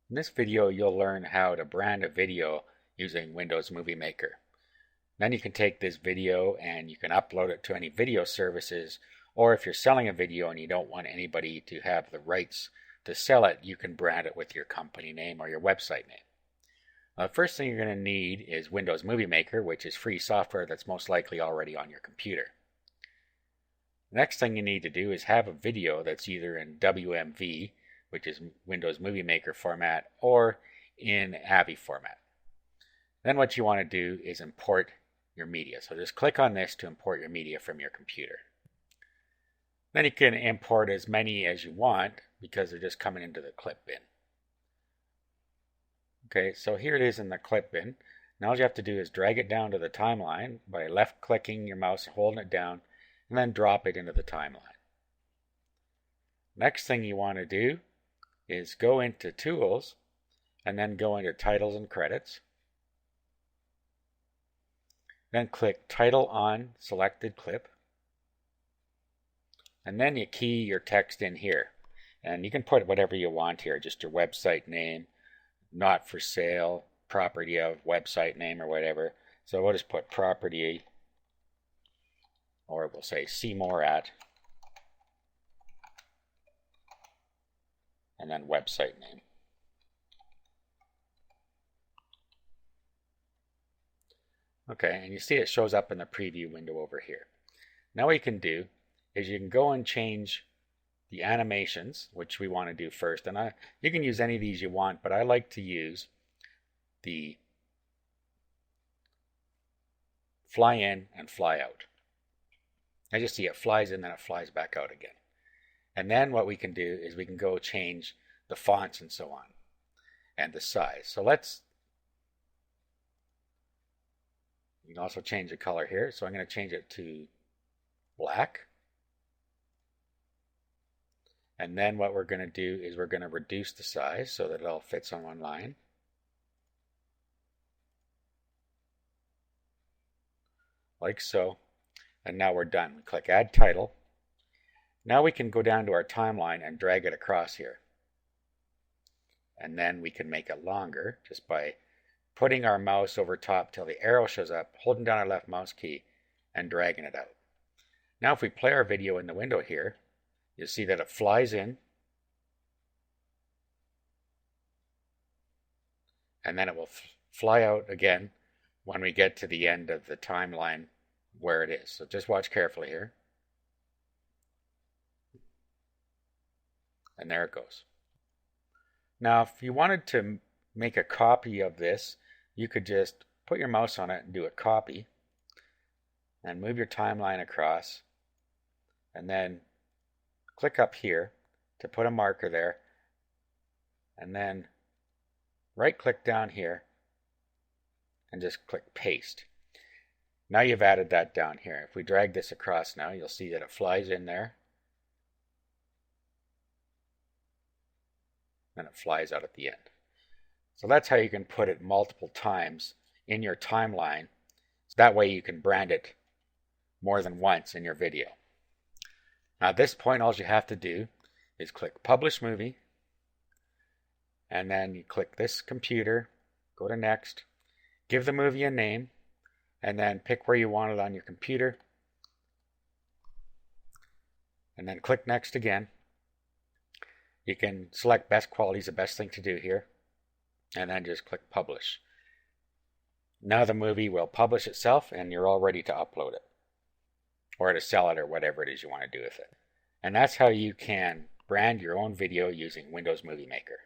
In this video, you'll learn how to brand a video using Windows Movie Maker. Then you can take this video and you can upload it to any video services, or if you're selling a video and you don't want anybody to have the rights to sell it, you can brand it with your company name or your website name. The first thing you're going to need is Windows Movie Maker, which is free software that's most likely already on your computer. The next thing you need to do is have a video that's either in WMV, which is Windows Movie Maker format, or in AVI format. Then what you want to do is import your media. So just click on this to import your media from your computer. Then you can import as many as you want because they're just coming into the clip bin. Okay, so here it is in the clip bin. Now all you have to do is drag it down to the timeline by left clicking your mouse and holding it down, and then drop it into the timeline. Next thing you want to do is go into Tools and then go into Titles and Credits. Then click Title on Selected Clip. And then you key your text in here. And you can put whatever you want here, just your website name, not for sale, property of, website name, or whatever. So we'll just put property, or we'll say see more at, and then website name. Okay, and you see it shows up in the preview window over here. Now what you can do is you can go and change the animations, which we want to do first. And you can use any of these you want, but I like to use the fly in and fly out. As you see, it flies in, then it flies back out again. And then what we can do is we can go change the fonts and so on, and the size. So you can also change the color here. So I'm going to change it to black. And then what we're going to do is we're going to reduce the size so that it all fits on one line. Like so. And now we're done. We click Add Title. Now we can go down to our timeline and drag it across here. And then we can make it longer just by putting our mouse over top till the arrow shows up, holding down our left mouse key, and dragging it out. Now if we play our video in the window here, you'll see that it flies in, and then it will fly out again when we get to the end of the timeline where it is. So just watch carefully here. And there it goes. Now if you wanted to make a copy of this, you could just put your mouse on it and do a copy, and move your timeline across, and then click up here to put a marker there, and then right click down here and just click paste. Now you've added that down here. If we drag this across now, you'll see that it flies in there, and it flies out at the end. So that's how you can put it multiple times in your timeline. So that way you can brand it more than once in your video. Now at this point, all you have to do is click Publish Movie, and then you click this computer, go to Next, give the movie a name, and then pick where you want it on your computer, and then click Next again. You can select best quality is the best thing to do here, and then just click Publish. Now the movie will publish itself, and you're all ready to upload it, or to sell it, or whatever it is you want to do with it. And that's how you can brand your own video using Windows Movie Maker.